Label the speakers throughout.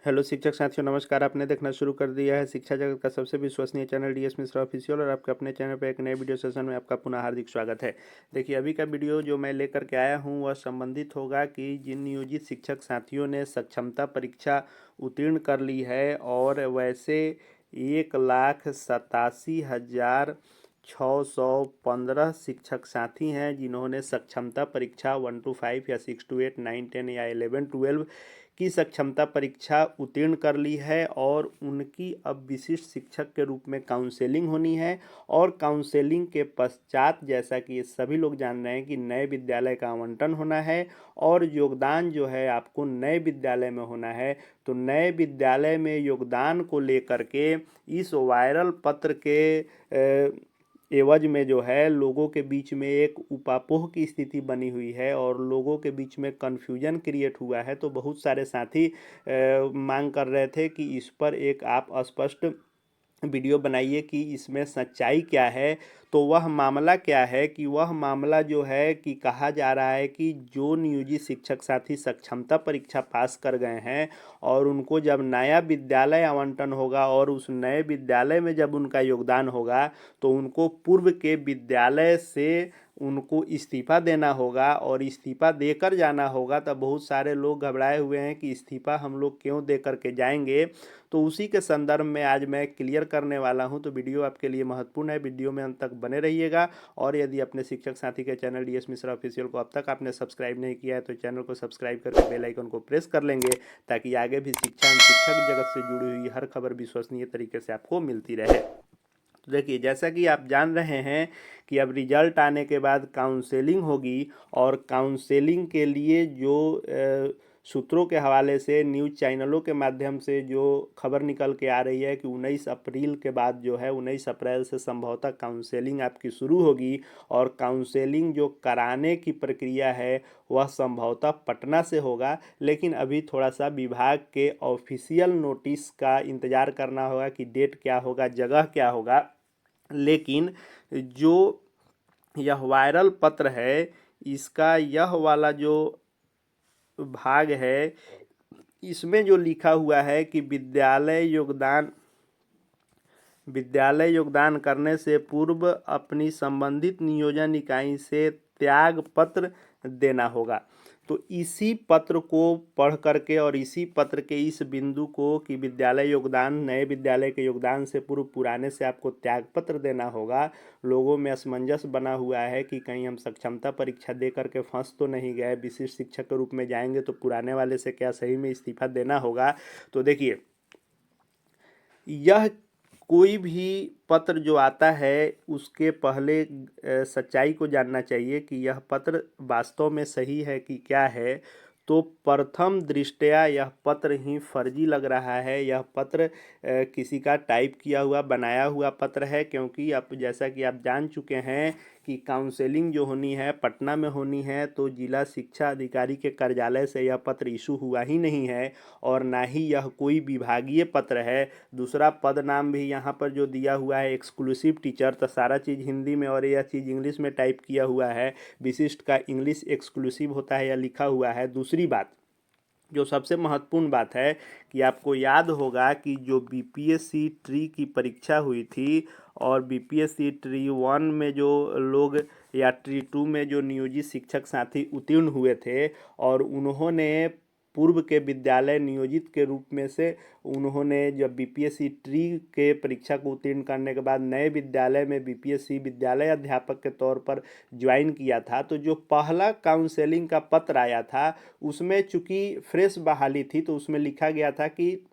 Speaker 1: Hello शिक्षक साथियों, नमस्कार। आपने देखना शुरू कर दिया है शिक्षा जगत का सबसे विश्वसनीय चैनल डीएस मिश्रा ऑफिशियल, और आपके अपने चैनल पर एक नए वीडियो सेशन में आपका पुनः हार्दिक स्वागत है। देखिए, अभी का वीडियो जो मैं लेकर के आया हूं वह संबंधित होगा कि जिन नियोजित शिक्षक साथियों ने सक्षमता परीक्षा उत्तीर्ण कर ली है और वैसे 1,87,615 शिक्षक साथी हैं जिन्होंने सक्षमता परीक्षा 1 to 5 या 6 to 8, 9, 10 या 11, 12 की सक्षमता परीक्षा उत्तीर्ण कर ली है, और उनकी अब विशिष्ट शिक्षक के रूप में काउंसेलिंग होनी है। और काउंसेलिंग के पश्चात, जैसा कि ये सभी लोग जान रहे हैं, कि नए विद्यालय का आवंटन होना है और योगदान जो है आपको नए विद्यालय में होना है। तो नए विद्यालय में योगदान को लेकर के इस वायरल पत्र के एवज में जो है लोगों के बीच में एक उपापोह की स्थिति बनी हुई है और लोगों के बीच में कन्फ्यूजन क्रिएट हुआ है। तो बहुत सारे साथी मांग कर रहे थे कि इस पर एक आप स्पष्ट वीडियो बनाइए कि इसमें सच्चाई क्या है। तो वह मामला क्या है कि वह मामला जो है कि कहा जा रहा है कि जो नियोजित शिक्षक साथी सक्षमता परीक्षा पास कर गए हैं और उनको जब नया विद्यालय आवंटन होगा और उस नए विद्यालय में जब उनका योगदान होगा तो उनको पूर्व के विद्यालय से उनको इस्तीफ़ा देना होगा और इस्तीफ़ा देकर जाना होगा। तब बहुत सारे लोग घबराए हुए हैं कि इस्तीफ़ा हम लोग क्यों दे करके जाएंगे। तो उसी के संदर्भ में आज मैं क्लियर करने वाला हूं। तो वीडियो आपके लिए महत्वपूर्ण है, वीडियो में अंत तक बने रहिएगा। और यदि अपने शिक्षक साथी के चैनल डीएस मिश्रा ऑफिशियल को अब तक आपने सब्सक्राइब नहीं किया है तो चैनल को सब्सक्राइब करके बेल आइकन को प्रेस कर लेंगे, ताकि आगे भी शिक्षा एवं शिक्षक जगत से जुड़ी हुई हर खबर विश्वसनीय तरीके से आपको मिलती रहे। तो देखिए, जैसा कि आप जान रहे हैं कि अब रिजल्ट आने के बाद काउंसेलिंग होगी, और काउंसेलिंग के लिए जो सूत्रों के हवाले से न्यूज़ चैनलों के माध्यम से जो खबर निकल के आ रही है कि 19 अप्रैल के बाद जो है 19 अप्रैल से संभवतः काउंसेलिंग आपकी शुरू होगी। और काउंसेलिंग जो कराने की प्रक्रिया है वह संभवतः पटना से होगा, लेकिन अभी थोड़ा सा विभाग के ऑफिशियल नोटिस का इंतज़ार करना होगा कि डेट क्या होगा, जगह क्या होगा। लेकिन जो यह वायरल पत्र है, इसका यह वाला जो भाग है, इसमें जो लिखा हुआ है कि विद्यालय योगदान करने से पूर्व अपनी संबंधित नियोजन इकाई से त्याग पत्र देना होगा। तो इसी पत्र को पढ़ करके और इसी पत्र के इस बिंदु को कि विद्यालय योगदान, नए विद्यालय के योगदान से पूर्व पुराने से आपको त्याग पत्र देना होगा, लोगों में असमंजस बना हुआ है कि कहीं हम सक्षमता परीक्षा दे करके फंस तो नहीं गए, विशिष्ट शिक्षक के रूप में जाएंगे तो पुराने वाले से क्या सही में इस्तीफा देना होगा। तो देखिए, यह कोई भी पत्र जो आता है उसके पहले सच्चाई को जानना चाहिए कि यह पत्र वास्तव में सही है कि क्या है। तो प्रथम दृष्टया यह पत्र ही फर्जी लग रहा है। यह पत्र किसी का टाइप किया हुआ बनाया हुआ पत्र है, क्योंकि आप जैसा कि आप जान चुके हैं कि काउंसलिंग जो होनी है पटना में होनी है, तो जिला शिक्षा अधिकारी के कार्यालय से यह पत्र इशू हुआ ही नहीं है, और ना ही यह कोई विभागीय पत्र है। दूसरा पद नाम भी यहाँ पर जो दिया हुआ है एक्सक्लूसिव टीचर, तो सारा चीज़ हिंदी में और यह चीज़ इंग्लिश में टाइप किया हुआ है। विशिष्ट का इंग्लिश एक्सक्लूसिव होता है या लिखा हुआ है। दूसरी बात, जो सबसे महत्वपूर्ण बात है कि आपको याद होगा कि जो बीपीएससी ट्री की परीक्षा हुई थी और बीपीएससी ट्री 1 में जो लोग या ट्री 2 में जो नियोजित शिक्षक साथी उत्तीर्ण हुए थे और उन्होंने पूर्व के विद्यालय नियोजित के रूप में से उन्होंने जब बीपीएससी ट्री के परीक्षा को उत्तीर्ण करने के बाद नए विद्यालय में बीपीएससी विद्यालय अध्यापक के तौर पर ज्वाइन किया था, तो जो पहला काउंसलिंग का पत्र आया था उसमें चूंकि फ्रेश बहाली थी, तो उसमें लिखा गया था कि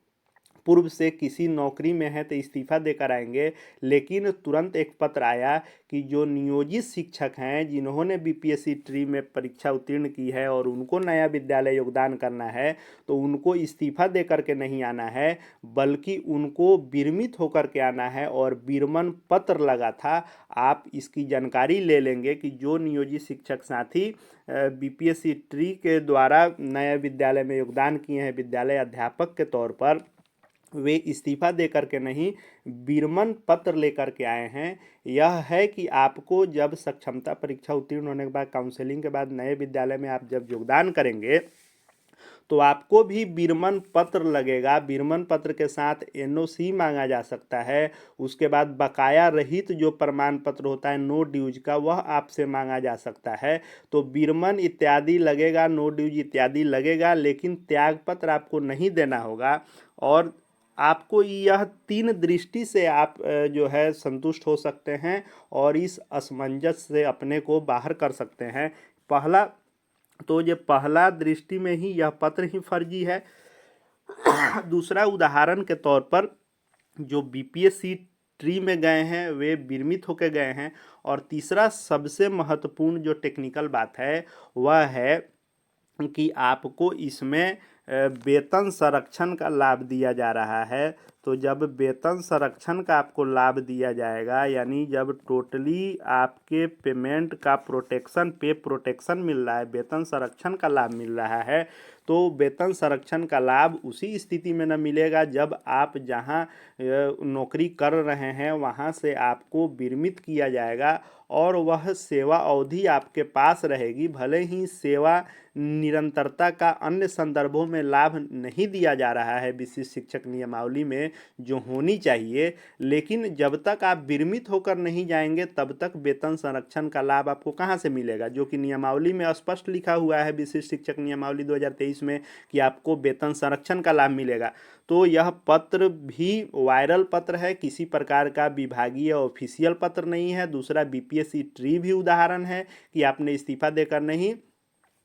Speaker 1: पूर्व से किसी नौकरी में है तो इस्तीफा देकर आएंगे। लेकिन तुरंत एक पत्र आया कि जो नियोजित शिक्षक हैं जिन्होंने बीपीएससी ट्री में परीक्षा उत्तीर्ण की है और उनको नया विद्यालय योगदान करना है, तो उनको इस्तीफा दे करके नहीं आना है, बल्कि उनको विरमित होकर के आना है। और विरमण पत्र लगा था। आप इसकी जानकारी ले लेंगे कि जो नियोजित शिक्षक साथी बीपीएससी ट्री के द्वारा नए विद्यालय में योगदान किए हैं विद्यालय अध्यापक के तौर पर, वे इस्तीफा दे करके नहीं, विरमण पत्र लेकर के आए हैं। यह है कि आपको जब सक्षमता परीक्षा उत्तीर्ण होने के बाद काउंसलिंग के बाद नए विद्यालय में आप जब योगदान करेंगे तो आपको भी विरमण पत्र लगेगा। विरमण पत्र के साथ एनओसी मांगा जा सकता है। उसके बाद बकाया रहित जो प्रमाण पत्र होता है नो ड्यूज का, वह आपसे मांगा जा सकता है। तो विरमण इत्यादि लगेगा, नो ड्यूज इत्यादि लगेगा, लेकिन त्याग पत्र आपको नहीं देना होगा। और आपको यह 3 दृष्टि से आप जो है संतुष्ट हो सकते हैं और इस असमंजस से अपने को बाहर कर सकते हैं। पहला तो ये पहला दृष्टि में ही यह पत्र ही फर्जी है। दूसरा, उदाहरण के तौर पर जो बीपीएससी ट्री में गए हैं वे बीमित होकर गए हैं। और तीसरा सबसे महत्वपूर्ण जो टेक्निकल बात है वह है कि आपको इसमें वेतन संरक्षण का लाभ दिया जा रहा है। तो जब वेतन संरक्षण का आपको लाभ दिया जाएगा, यानी जब टोटली आपके पेमेंट का पे प्रोटेक्शन मिल रहा है, वेतन संरक्षण का लाभ मिल रहा है, तो वेतन संरक्षण का लाभ उसी स्थिति में न मिलेगा जब आप जहां नौकरी कर रहे हैं वहां से आपको विरमित किया जाएगा और वह सेवा अवधि आपके पास रहेगी। भले ही सेवा निरंतरता का अन्य संदर्भों में लाभ नहीं दिया जा रहा है विशिष्ट शिक्षक नियमावली में जो होनी चाहिए, लेकिन जब तक आप विरमित होकर नहीं जाएंगे तब तक वेतन संरक्षण का लाभ आपको कहां से मिलेगा, जो कि नियमावली में स्पष्ट लिखा हुआ है विशिष्ट शिक्षक नियमावली 2023 में कि आपको वेतन संरक्षण का लाभ मिलेगा। तो यह पत्र भी वायरल पत्र है, किसी प्रकार का विभागीय ऑफिशियल पत्र नहीं है। दूसरा, बीपीएससी ट्री भी उदाहरण है कि आपने इस्तीफा देकर नहीं,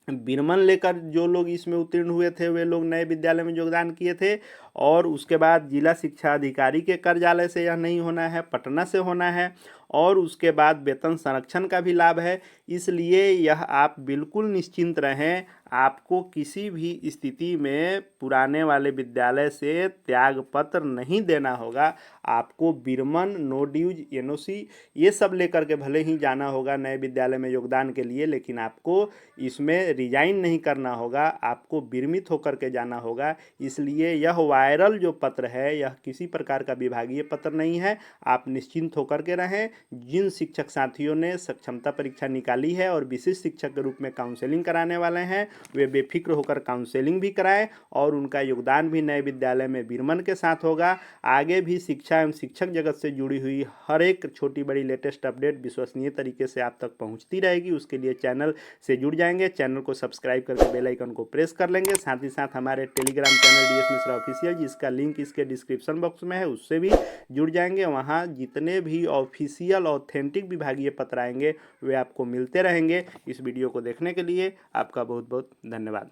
Speaker 1: विरमण लेकर जो लोग इसमें उत्तीर्ण हुए थे वे लोग नए विद्यालय में योगदान किए थे। और उसके बाद जिला शिक्षा अधिकारी के कार्यालय से यह नहीं होना है, पटना से होना है। और उसके बाद वेतन संरक्षण का भी लाभ है। इसलिए यह आप बिल्कुल निश्चिंत रहें, आपको किसी भी स्थिति में पुराने वाले विद्यालय से त्याग पत्र नहीं देना होगा। आपको विरमण, नो ड्यूज, एनओसी ये सब लेकर के भले ही जाना होगा नए विद्यालय में योगदान के लिए, लेकिन आपको इसमें रिजाइन नहीं करना होगा, आपको विरमित होकर के जाना होगा। इसलिए यह वायरल जो पत्र है यह किसी प्रकार का विभागीय पत्र नहीं है। आप निश्चिंत होकर के रहें। जिन शिक्षक साथियों ने सक्षमता परीक्षा निकाली है और विशिष्ट शिक्षक के रूप में काउंसलिंग कराने वाले हैं वे बेफिक्र होकर काउंसलिंग भी कराएं और उनका योगदान भी नए विद्यालय में विरमण के साथ होगा। आगे भी शिक्षा एवं शिक्षक जगत से जुड़ी हुई हर एक छोटी बड़ी लेटेस्ट अपडेट विश्वसनीय तरीके से आप तक पहुंचती रहेगी। उसके लिए चैनल से जुड़ जाएंगे, चैनल को सब्सक्राइब करके बेल आइकन को प्रेस कर लेंगे। साथ ही साथ हमारे Telegram channel DS Mishra official, जिसका लिंक इसके डिस्क्रिप्शन बॉक्स में है, उससे भी जुड़ जाएंगे। वहाँ जितने भी ऑफिशियल ऑथेंटिक विभागीय पत्र आएंगे वे आपको मिलते रहेंगे। इस वीडियो को देखने के लिए आपका बहुत बहुत धन्यवाद।